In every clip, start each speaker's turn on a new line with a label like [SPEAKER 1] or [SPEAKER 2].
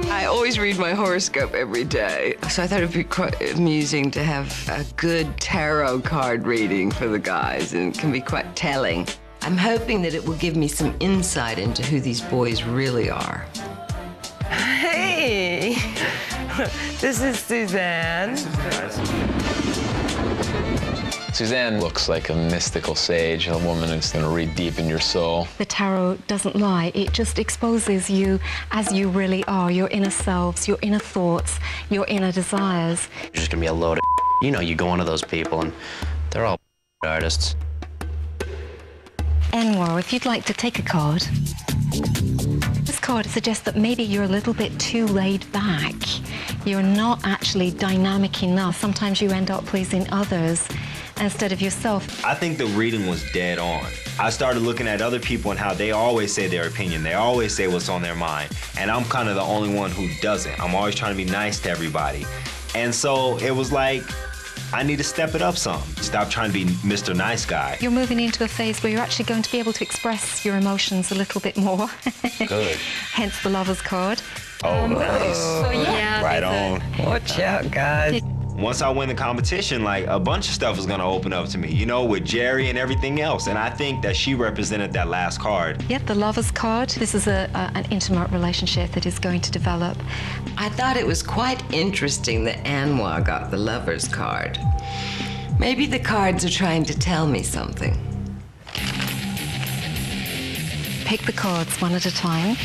[SPEAKER 1] I always read my horoscope every day, so I thought it'd be quite amusing to have a good tarot card reading for the guys, and it can be quite telling. I'm hoping that it will give me some insight into who these boys really are.
[SPEAKER 2] Hey, this is Suzanne.
[SPEAKER 3] Suzanne looks like a mystical sage, a woman who's going to read deep in your soul.
[SPEAKER 4] The tarot doesn't lie. It just exposes you as you really are, your inner selves, your inner thoughts, your inner desires.
[SPEAKER 5] You're just going to be a load of you know, you go into those people and they're all artists.
[SPEAKER 4] Anwar, if you'd like to take a card. This card suggests that maybe you're a little bit too laid back. You're not actually dynamic enough. Sometimes you end up pleasing others instead of yourself.
[SPEAKER 6] I think the reading was dead on. I started looking at other people and how they always say their opinion. They always say what's on their mind. And I'm kind of the only one who doesn't. I'm always trying to be nice to everybody. And so it was like, I need to step it up some. Stop trying to be Mr. Nice Guy.
[SPEAKER 4] You're moving into a phase where you're actually going to be able to express your emotions a little bit more.
[SPEAKER 6] Good.
[SPEAKER 4] Hence the Lover's card.
[SPEAKER 6] Oh, nice.
[SPEAKER 4] So, yeah,
[SPEAKER 6] Right on.
[SPEAKER 2] Watch out, guys.
[SPEAKER 6] Once I win the competition, like, a bunch of stuff was gonna open up to me, you know, with Jerry and everything else. And I think that she represented that last card.
[SPEAKER 4] Yeah, the Lover's card. This is an intimate relationship that is going to develop.
[SPEAKER 1] I thought it was quite interesting that Anwar got the Lover's card. Maybe the cards are trying to tell me something.
[SPEAKER 4] Pick the cards one at a time.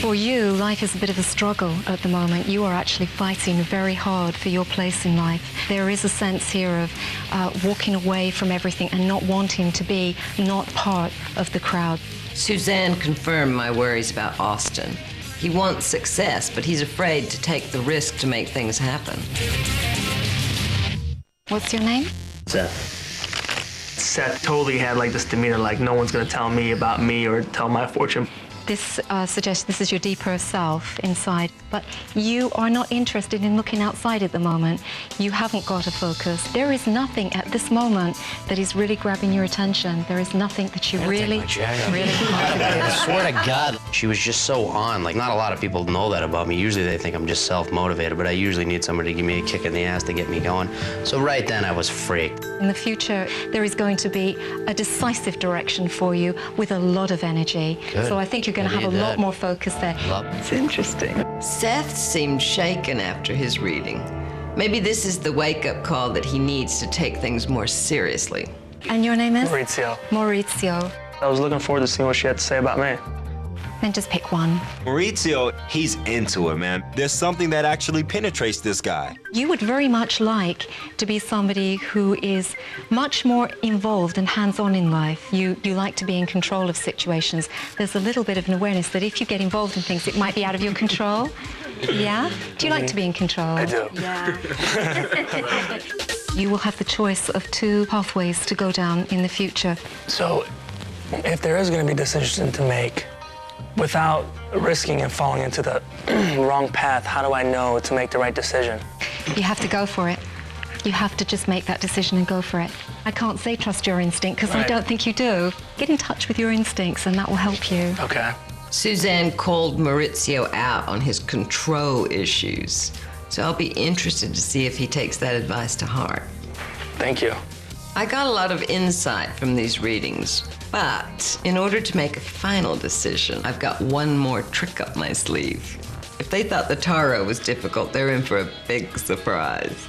[SPEAKER 4] For you, life is a bit of a struggle at the moment. You are actually fighting very hard for your place in life. There is a sense here of walking away from everything and not wanting to be not part of the crowd.
[SPEAKER 1] Suzanne confirmed my worries about Austin. He wants success, but he's afraid to take the risk to make things happen.
[SPEAKER 4] What's your name?
[SPEAKER 5] Seth.
[SPEAKER 7] Seth totally had like this demeanor, like no one's gonna tell me about me or tell my fortune.
[SPEAKER 4] This suggests this is your deeper self inside, but you are not interested in looking outside at the moment. You haven't got a focus. There is nothing at this moment that is really grabbing your attention. There is nothing that you really
[SPEAKER 5] I swear to God, she was just so on. Like, not a lot of people know that about me. Usually they think I'm just self-motivated, but I usually need somebody to give me a kick in the ass to get me going. So right then I was freaked.
[SPEAKER 4] In the future, there is going to be a decisive direction for you with a lot of energy.
[SPEAKER 5] Good.
[SPEAKER 4] So I think you're going to have a lot more focus there.
[SPEAKER 1] It's interesting. Seth seemed shaken after his reading. Maybe this is the wake-up call that he needs to take things more seriously.
[SPEAKER 4] And your name is?
[SPEAKER 7] Maurizio.
[SPEAKER 4] Maurizio.
[SPEAKER 7] I was looking forward to seeing what she had to say about me.
[SPEAKER 4] Then just pick one.
[SPEAKER 6] Maurizio, he's into it, man. There's something that actually penetrates this guy.
[SPEAKER 4] You would very much like to be somebody who is much more involved and hands-on in life. You like to be in control of situations. There's a little bit of an awareness that if you get involved in things, it might be out of your control. Yeah? Do you like to be in control?
[SPEAKER 7] I do.
[SPEAKER 4] Yeah. You will have the choice of two pathways to go down in the future.
[SPEAKER 7] So, if there is gonna be a decision to make, without risking and falling into the wrong path, how do I know to make the right decision?
[SPEAKER 4] You have to go for it. You have to just make that decision and go for it. I can't say trust your instinct, because I don't think you do. Get in touch with your instincts and that will help you.
[SPEAKER 7] Okay.
[SPEAKER 1] Suzanne called Maurizio out on his control issues. So I'll be interested to see if he takes that advice to heart.
[SPEAKER 7] Thank you.
[SPEAKER 1] I got a lot of insight from these readings, but in order to make a final decision, I've got one more trick up my sleeve. If they thought the tarot was difficult, they're in for a big surprise.